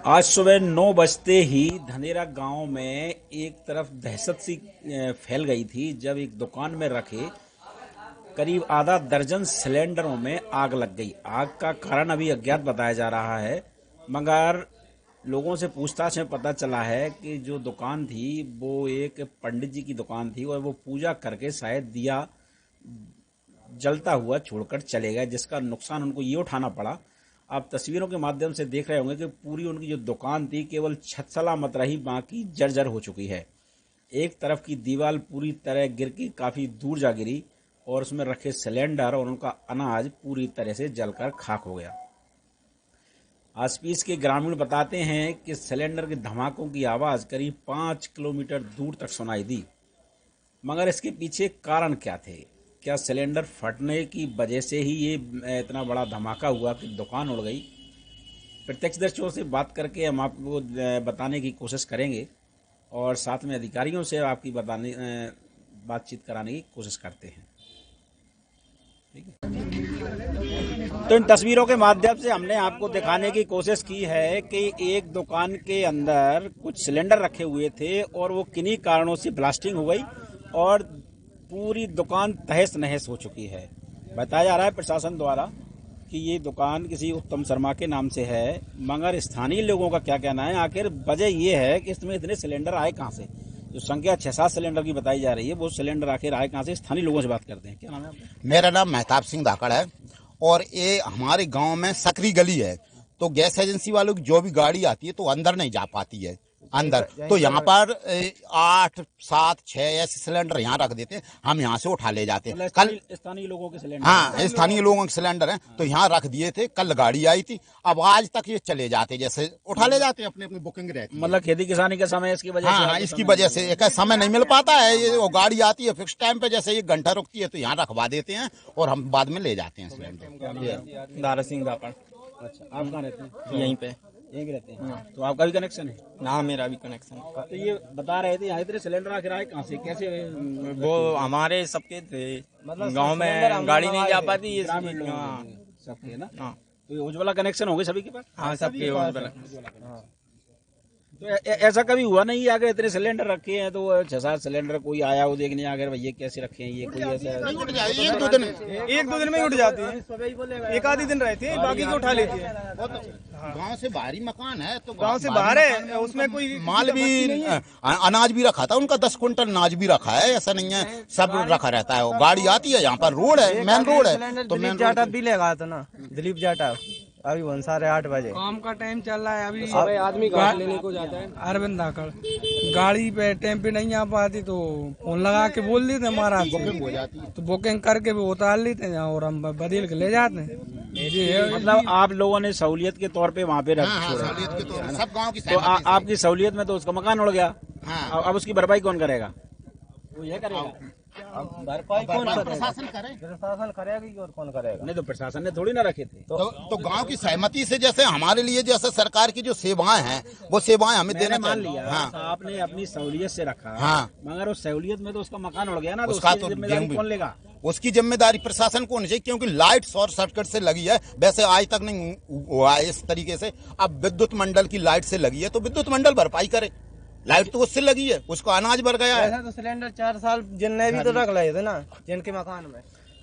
आज सुबह 9 बजते ही धनेरा गांव में एक तरफ दहशत सी फैल गई थी जब एक दुकान में रखे करीब आधा दर्जन सिलेंडरों में आग लग गई। आग का कारण अभी अज्ञात बताया जा रहा है, मगर लोगों से पूछताछ में पता चला है कि जो दुकान थी वो एक पंडित जी की दुकान थी और वो पूजा करके शायद दिया जलता हुआ छोड़कर चले गए, जिसका नुकसान उनको ये उठाना पड़ा। आप तस्वीरों के माध्यम से देख रहे होंगे कि पूरी उनकी जो दुकान थी केवल छत सलामत रही, बाकी जर्जर हो चुकी है। एक तरफ की दीवार पूरी तरह गिर के काफी दूर जा गिरी और उसमें रखे सिलेंडर और उनका अनाज पूरी तरह से जलकर खाक हो गया। आसपास के ग्रामीण बताते हैं कि सिलेंडर के धमाकों की आवाज करीब 5 किलोमीटर दूर तक सुनाई दी, मगर इसके पीछे कारण क्या थे? क्या सिलेंडर फटने की वजह से ही ये इतना बड़ा धमाका हुआ कि दुकान उड़ गई? प्रत्यक्षदर्शियों से बात करके हम आपको बताने की कोशिश करेंगे और साथ में अधिकारियों से आपकी बातचीत कराने की कोशिश करते हैं। ठीक है, तो इन तस्वीरों के माध्यम से हमने आपको दिखाने की कोशिश की है कि एक दुकान के अंदर कुछ सिलेंडर रखे हुए थे और वो किन्हीं कारणों से ब्लास्टिंग हो गई और पूरी दुकान तहस नहस हो चुकी है। बताया जा रहा है प्रशासन द्वारा कि ये दुकान किसी उत्तम शर्मा के नाम से है, मगर स्थानीय लोगों का क्या कहना है, आखिर वजह ये है कि इसमें इतने सिलेंडर आए कहाँ से? जो संख्या 6-7 सिलेंडर की बताई जा रही है, वो सिलेंडर आखिर आए कहाँ से? स्थानीय लोगों से बात करते हैं। क्या नाम है आपका? मेरा नाम मेहताब सिंह धाकड़ है और ये हमारे गांव में सकरी गली है, तो गैस एजेंसी वालों की जो भी गाड़ी आती है तो अंदर नहीं जा पाती है अंदर, तो यहाँ पर 8, 7, 6 ऐसे सिलेंडर यहाँ रख देते हैं, हम यहाँ से उठा ले जाते हैं। कल स्थानीय लोगों के सिलेंडर, हाँ स्थानीय लोगों के सिलेंडर हैं, तो यहाँ रख दिए थे। कल गाड़ी आई थी, अब आज तक ये चले जाते, जैसे उठा ले जाते हैं, अपनी अपनी बुकिंग रहती है। मतलब खेती किसानी का समय इसकी वजह से? हाँ, इसकी वजह से एक समय नहीं मिल पाता है। ये वो गाड़ी आती है फिक्स टाइम पे, जैसे 1 घंटा रुकती है तो यहाँ रखवा देते हैं और हम बाद में ले जाते हैं सिलेंडर। दारा सिंह धाकड़। अच्छा, आप कहाँ रहते हैं? यहीं पे यहीं रहते हैं। तो आपका भी कनेक्शन है? ना, मेरा भी कनेक्शन। तो ये बता रहे थे यहाँ इतने सिलेंडर आखिर आए कहाँ से, कैसे? वो हमारे सबके थे, गांव में गाड़ी नहीं जा पाती ये ग्रामीण लोग हाँ सबके ना। हाँ तो ये उज्ज्वला कनेक्शन होंगे सभी के पास? हाँ, सबके तो ऐसा कभी हुआ नहीं अगर इतने सिलेंडर रखे हैं तो 6-7 सिलेंडर कोई आया हो देखने, अगर भैया कैसे रखे हैं ये, कोई ऐसा? 1-2 दिन में ही उठ जाती है, 1 आधी दिन रहती है, बाकी को उठा लेती है। गांव से बाहरी मकान है, तो गांव से बाहर है, उसमें कोई माल भी अनाज भी रखा था उनका, 10 कुंटल अनाज भी रखा है, ऐसा नहीं है सब रखा रहता है। वो गाड़ी आती है, यहाँ पर रोड है, मेन रोड है, तो दिलीप जाटा भी लगा था ना, दिलीप जाटा अभी 8:30 बजे काम का टाइम चल रहा है। अभी आदमी गाड़ी लेने को जाता है। अरविंद धाकड़ गाड़ी पे टाइम पे नहीं आ पाती तो फोन लगा के बोल देते हैं, महाराज हो जाती है, तो बुकिंग करके भी उतार लेते हैं और हम बदल के ले जाते हैं। जी मतलब आप लोगों ने सहूलियत के तौर पे वहाँ पे रख छोड़ा। सहूलियत के तौर पे सब गांव की तो आपकी सहूलियत में तो उसका मकान उड़ गया। हाँ। अब उसकी भरपाई कौन करेगा? वो ये करेगा। भरपाई कौन प्रशासन करे, प्रशासन करेगा और कौन करेगा? नहीं तो प्रशासन ने थोड़ी ना रखे थे। तो गांव की सहमति से, जैसे हमारे लिए जैसे सरकार की जो सेवाएं हैं वो सेवाएं हमें देना मान लिया। चाहिए। हाँ, आपने अपनी सहूलियत से रखा, हाँ, मगर उस सहूलियत में तो उसका मकान उड़ गया ना, तो उसका उसकी तो जिम्मेदारी कौन लेगा? उसकी जिम्मेदारी प्रशासन को होनी चाहिए, क्योंकि लाइट शॉर्ट सर्किट से लगी है, वैसे आज तक नहीं हुआ है इस तरीके से। अब विद्युत मंडल की लाइट से लगी है तो विद्युत मंडल भरपाई करे, लाइट तो उससे लगी है, उसको अनाज भर गया है। ऐसा तो सिलेंडर 4 साल जिनने भी तो रख लाए थे ना, जिनके मकान में।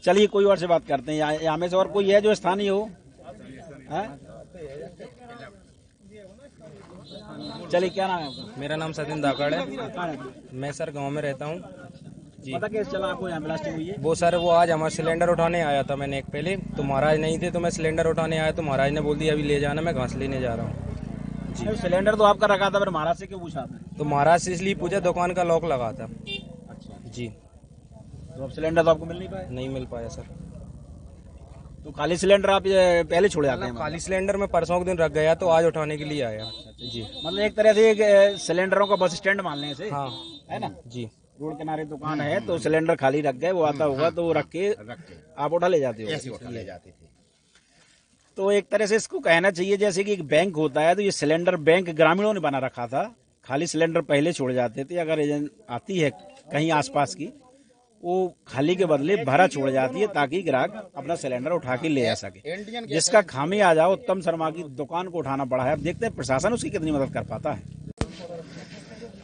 चलिए कोई और से बात करते हैं, यहाँ में से और कोई है जो स्थानीय हो? चलिए, क्या नाम है आपका? मेरा नाम सचिन धाकड़ है, मैं सर गांव में रहता हूँ जी। पता कैसे चला आपको यहाँ ब्लास्टिंग हुई है? वो सर वो आज हमारा सिलेंडर उठाने आया था, मैंने एक पहले, तो महाराज नहीं थे तो मैं सिलेंडर उठाने आया, तो महाराज ने बोल दिया अभी ले जाना, मैं घास लेने जा रहा हूँ। सिलेंडर तो आपका रखा था, फिर महाराज से क्यों पूछा था? तो महाराज से इसलिए पूछा, दुकान का लॉक लगा था अच्छा जी। तो अब सिलेंडर तो आपको मिल नहीं पाया? नहीं मिल पाया सर। तो खाली सिलेंडर आप ये पहले छोड़ जाते हैं? खाली सिलेंडर में परसों के दिन रख गया, तो आज उठाने के लिए आया जी। मतलब एक तरह से एक सिलेंडरों का बस स्टैंड मान लें से, हाँ है ना? जी। रोड किनारे दुकान है तो सिलेंडर खाली रख गए, वो आता होगा तो वो रख के आप उठा ले जाते हो? ऐसे उठा ले जाते थे। तो एक तरह से इसको कहना चाहिए जैसे कि एक बैंक होता है, तो ये सिलेंडर बैंक ग्रामीणों ने बना रखा था। खाली सिलेंडर पहले छोड़ जाते थे, अगर एजेंट आती है कहीं आसपास की वो खाली के बदले भरा छोड़ जाती है ताकि ग्राहक अपना सिलेंडर उठा के ले जा सके, जिसका खामी आ जाओ उत्तम शर्मा की दुकान को उठाना पड़ा है। अब देखते हैं प्रशासन उसकी कितनी मदद कर पाता है।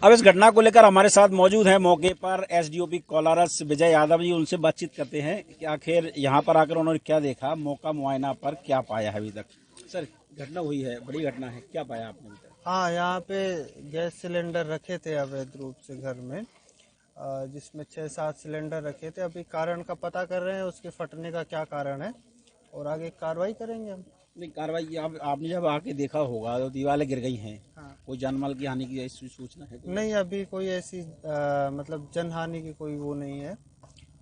अब इस घटना को लेकर हमारे साथ मौजूद हैं मौके पर एसडीओपी कोलारस विजय यादव जी। उनसे बातचीत करते हैं कि आखिर यहाँ पर आकर उन्होंने क्या देखा, मौका मुआयना पर क्या पाया है अभी तक। सर, घटना हुई है, बड़ी घटना है, क्या पाया आपने अभी तक? हाँ, यहाँ पे गैस सिलेंडर रखे थे अवैध रूप से घर में, जिसमें 6-7 सिलेंडर रखे थे। अभी कारण का पता कर रहे हैं, उसके फटने का क्या कारण है और आगे कार्रवाई करेंगे हम। नहीं, कार्रवाई आपने जब आके देखा होगा तो दीवारें गिर गई हैं। हाँ। कोई जानमाल की हानि की ऐसी सूचना है? नहीं, अभी कोई ऐसी मतलब जनहानि की कोई वो नहीं है,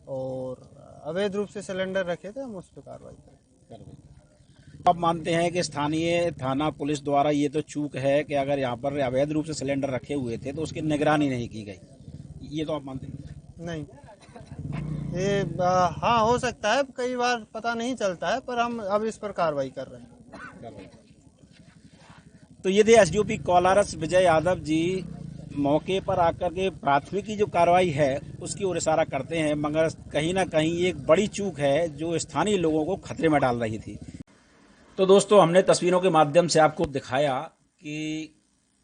और अवैध रूप से सिलेंडर रखे थे, हम उस पर कार्रवाई करेंगे। आप मानते हैं कि स्थानीय थाना पुलिस द्वारा ये तो चूक है कि अगर यहाँ पर अवैध रूप से सिलेंडर रखे हुए थे तो उसकी निगरानी नहीं की गई, ये तो आप मानते हैं? नहीं, ये हाँ हो सकता है, कई बार पता नहीं चलता है, पर हम अब इस पर कार्रवाई कर रहे हैं। तो ये थे एसडीओपी कोलारस विजय यादव जी। मौके पर आकर के प्राथमिकी जो कार्रवाई है उसकी ओर इशारा करते हैं, मगर कहीं ना कहीं एक बड़ी चूक है जो स्थानीय लोगों को खतरे में डाल रही थी। तो दोस्तों, हमने तस्वीरों के माध्यम से आपको दिखाया कि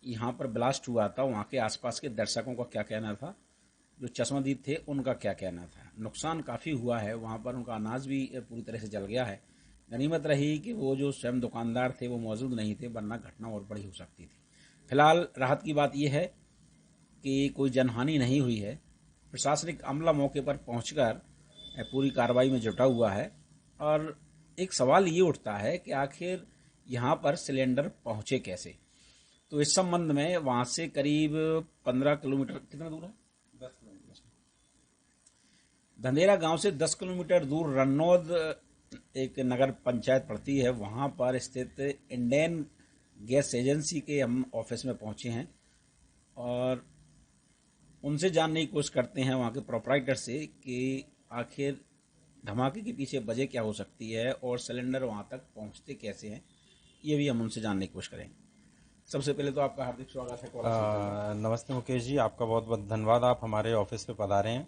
यहाँ पर ब्लास्ट हुआ था, वहाँ के आसपास के दर्शकों का क्या कहना था, जो चश्मदीद थे उनका क्या कहना था। नुकसान काफ़ी हुआ है, वहाँ पर उनका अनाज भी पूरी तरह से जल गया है। गनीमत रही कि वो जो स्वयं दुकानदार थे वो मौजूद नहीं थे, वरना घटना और बड़ी हो सकती थी। फिलहाल राहत की बात यह है कि कोई जनहानि नहीं हुई है। प्रशासनिक अमला मौके पर पहुंचकर पूरी कार्रवाई में जुटा हुआ है, और एक सवाल ये उठता है कि आखिर यहाँ पर सिलेंडर पहुंचे कैसे। तो इस संबंध में वहां से करीब 15 किलोमीटर, कितना दूर है? 10 किलोमीटर। धंधेरा गांव से 10 किलोमीटर दूर रन्नौद एक नगर पंचायत पड़ती है, वहां पर स्थित इंडियन गैस एजेंसी के हम ऑफिस में पहुंचे हैं और उनसे जानने की कोशिश करते हैं, वहां के प्रोपराइटर से, कि आखिर धमाके के पीछे वजह क्या हो सकती है और सिलेंडर वहां तक पहुंचते कैसे हैं, ये भी हम उनसे जानने की कोशिश करेंगे। सबसे पहले तो आपका हार्दिक स्वागत है। नमस्ते मुकेश जी, आपका बहुत बहुत धन्यवाद, आप हमारे ऑफिस पे पधारे हैं।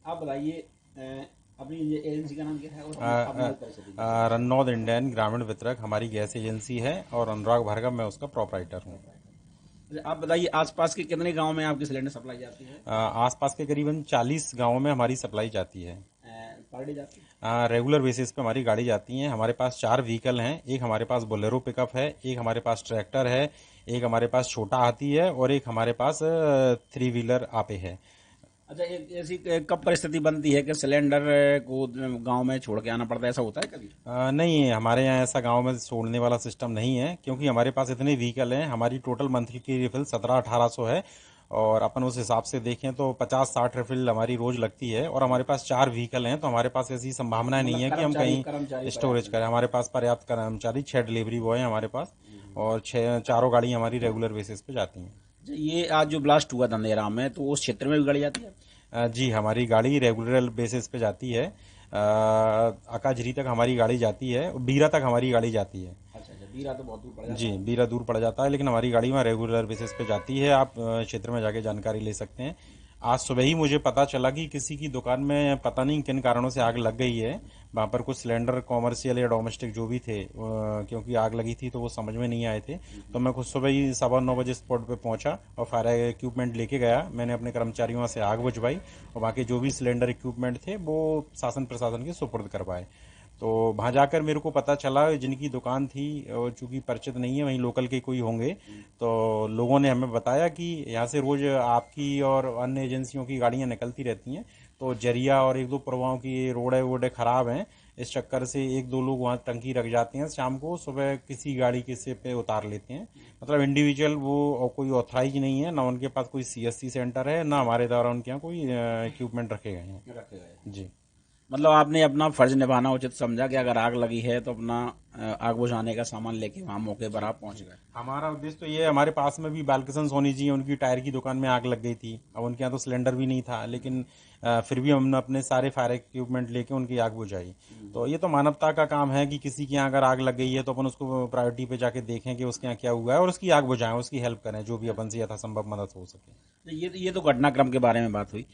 आप बताइए अपनी एजेंसी का नाम क्या है और रन्नौद इंडियन ग्रामीण वितरक हमारी गैस एजेंसी है और अनुराग भार्गव, मैं उसका प्रोपराइटर हूँ। आप बताइए, आसपास के कितने गांव में आपकी सिलेंडर सप्लाई जाती है? आसपास के करीबन 40 गांवों में हमारी सप्लाई जाती है। पर डे जाती है? रेगुलर बेसिस पे हमारी गाड़ी जाती है। हमारे पास 4 व्हीकल हैं, एक हमारे पास बोलेरो पिकअप है, एक हमारे पास ट्रैक्टर है, एक हमारे पास छोटा हाथी है और एक हमारे पास 3 व्हीलर आपे है। अच्छा, ऐसी कब परिस्थिति बनती है कि सिलेंडर को गांव में छोड़ के आना पड़ता है, ऐसा होता है कभी? नहीं, हमारे यहाँ ऐसा गांव में छोड़ने वाला सिस्टम नहीं है, क्योंकि हमारे पास इतने व्हीकल हैं। हमारी टोटल मंथली की रिफिल 1700-1800 है और अपन उस हिसाब से देखें तो 50-60 रिफिल हमारी रोज लगती है और हमारे पास 4 व्हीकल हैं, तो हमारे पास ऐसी संभावना नहीं है कि हम कहीं स्टोरेज करें। हमारे पास पर्याप्त कर्मचारी, 6 डिलीवरी बॉय हैं हमारे पास और 4 गाड़ी हमारी रेगुलर बेसिस पे जाती हैं। ये आज जो ब्लास्ट हुआ धंधेरा में, तो उस क्षेत्र में भी गाड़ी जाती है? जी, हमारी गाड़ी रेगुलर बेसिस पे जाती है। आकाजरी तक हमारी गाड़ी जाती है, बीरा तक हमारी गाड़ी जाती है। अच्छा, बीरा तो बहुत दूर पड़ जाता है। जी, बीरा दूर पड़ जाता है, लेकिन हमारी गाड़ी में रेगुलर बेसिस पे जाती है। आप क्षेत्र में जाके जानकारी ले सकते हैं। आज सुबह ही मुझे पता चला कि किसी की दुकान में पता नहीं किन कारणों से आग लग गई है। वहाँ पर कुछ सिलेंडर कॉमर्शियल या डोमेस्टिक जो भी थे, क्योंकि आग लगी थी तो वो समझ में नहीं आए थे, तो मैं खुद सुबह ही 9:15 बजे स्पॉट पे पहुंचा और फायर इक्विपमेंट लेके गया। मैंने अपने कर्मचारियों से आग बुझवाई और बाकी जो भी सिलेंडर इक्विपमेंट थे वो शासन प्रशासन के सुपुर्द करवाए। तो वहाँ जाकर मेरे को पता चला जिनकी दुकान थी, और चूंकि परिचित नहीं है, वहीं लोकल के कोई होंगे, तो लोगों ने हमें बताया कि यहाँ से रोज आपकी और अन्य एजेंसियों की गाड़ियाँ निकलती रहती हैं, तो जरिया और 1-2 प्रवाहों की रोडें खराब हैं, इस चक्कर से 1-2 लोग वहाँ टंकी रख जाते हैं, शाम को सुबह किसी गाड़ी किसी पे उतार लेते हैं। मतलब इंडिविजुअल वो कोई ऑथराइज नहीं है, ना उनके पास कोई CSC सेंटर है, ना हमारे द्वारा उनके यहाँ कोई इक्विपमेंट रखे गए हैं। जी, मतलब आपने अपना फर्ज निभाना उचित समझा कि अगर आग लगी है तो अपना आग बुझाने का सामान लेके वहां मौके पर आप पहुंच गए? हमारा उद्देश्य तो ये है, हमारे पास में भी बालकिशन सोनी जी, उनकी टायर की दुकान में आग लग गई थी। अब उनके यहाँ तो सिलेंडर भी नहीं था, लेकिन फिर भी हमने अपने सारे फायर इक्विपमेंट लेके उनकी आग बुझाई। तो ये तो मानवता का काम है कि किसी के यहाँ अगर आग लग गई है तो अपन उसको प्रायोरिटी पे जाके देखें कि उसके यहाँ क्या हुआ है और उसकी आग बुझाएं, उसकी हेल्प करें, जो भी अपन से यथासंभव मदद हो सके। ये तो घटनाक्रम के बारे में बात हुई।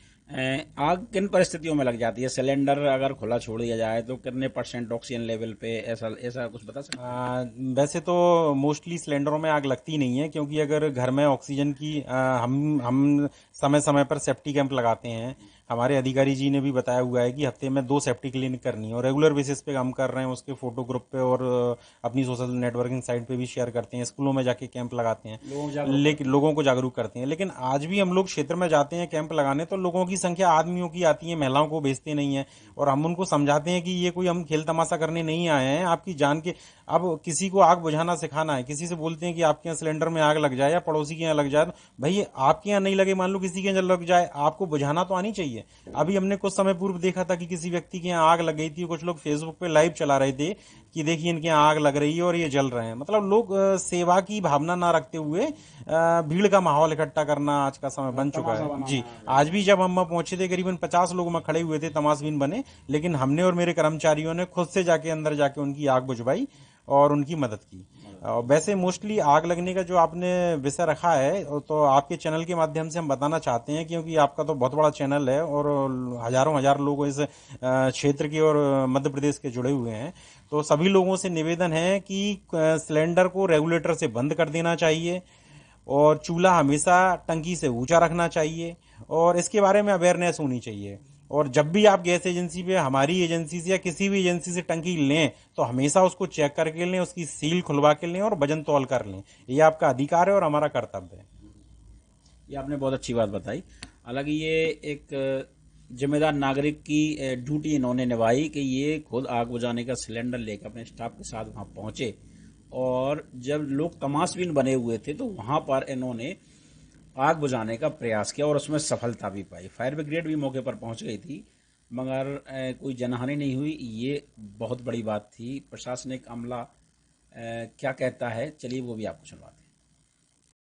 आग किन परिस्थितियों में लग जाती है? सिलेंडर अगर खुला छोड़ दिया जाए तो कितने % ऑक्सीजन लेवल पे, ऐसा ऐसा कुछ बता सकते हैं? वैसे तो मोस्टली सिलेंडरों में आग लगती नहीं है, क्योंकि अगर घर में ऑक्सीजन की हम समय समय पर सेफ्टी कैंप लगाते हैं। हमारे अधिकारी जी ने भी बताया हुआ है कि हफ्ते में 2 सेफ्टी क्लिनिक करनी है और रेगुलर बेसिस पे हम कर रहे हैं। उसके फोटो ग्रुप पे और अपनी सोशल नेटवर्किंग साइट पे भी शेयर करते हैं। स्कूलों में जाके कैंप लगाते हैं, लेकिन लोगों को जागरूक करते हैं। लेकिन आज भी हम लोग क्षेत्र में जाते हैं कैंप लगाने, तो लोगों की संख्या आदमियों की आती है, महिलाओं को भेजते नहीं है। और हम उनको समझाते हैं कि ये कोई हम खेल तमाशा करने नहीं आए हैं, आपकी जान के। अब किसी को आग बुझाना सिखाना है, किसी से बोलते हैं कि आपके यहाँ सिलेंडर में आग लग जाए या पड़ोसी के यहाँ लग जाए, तो भाई आपके यहाँ नहीं लगे, मान लो किसी के यहाँ लग जाए, आपको बुझाना तो आनी चाहिए। अभी हमने कुछ समय पूर्व देखा था कि किसी व्यक्ति के यहाँ आग लग गई थी। कुछ लोग फेसबुक पे लाइव चला रहे थे कि देखिए इनके यहाँ आग लग रही है और ये जल रहे हैं। मतलब लोग सेवा की भावना ना रखते हुए भीड़ का माहौल इकट्ठा करना आज का समय बन चुका है जी। आज भी जब हम पहुंचे थे, करीबन 50 लोग वहां खड़े हुए थे, तमाशबीन बने, लेकिन हमने और मेरे कर्मचारियों ने खुद से जाके अंदर जाके उनकी आग बुझवाई और उनकी मदद की। वैसे मोस्टली आग लगने का जो आपने विषय रखा है, तो आपके चैनल के माध्यम से हम बताना चाहते हैं, क्योंकि आपका तो बहुत बड़ा चैनल है और हजारों हजार लोग इस क्षेत्र के और मध्य प्रदेश के जुड़े हुए हैं। तो सभी लोगों से निवेदन है कि सिलेंडर को रेगुलेटर से बंद कर देना चाहिए और चूल्हा हमेशा टंकी से ऊंचा रखना चाहिए और इसके बारे में अवेयरनेस होनी चाहिए। और जब भी आप गैस एजेंसी पे, हमारी एजेंसी से या किसी भी एजेंसी से टंकी लें, तो हमेशा उसको चेक करके लें, उसकी सील खुलवा के लें और वजन तौल कर लें। ये आपका अधिकार है और हमारा कर्तव्य है। ये आपने बहुत अच्छी बात बताई। हालांकि ये एक जिम्मेदार नागरिक की ड्यूटी इन्होंने निभाई कि ये खुद आग बुझाने का सिलेंडर लेकर अपने स्टाफ के साथ वहां पहुंचे और जब लोग तमाशबीन बने हुए थे तो वहां पर इन्होंने आग बुझाने का प्रयास किया और उसमें सफलता भी पाई। फायर ब्रिगेड भी मौके पर पहुंच गई थी, मगर कोई जनहानि नहीं हुई। ये बहुत बड़ी बात थी। प्रशासनिक अमला क्या कहता है, चलिए वो भी आपको सुनवाते हैं।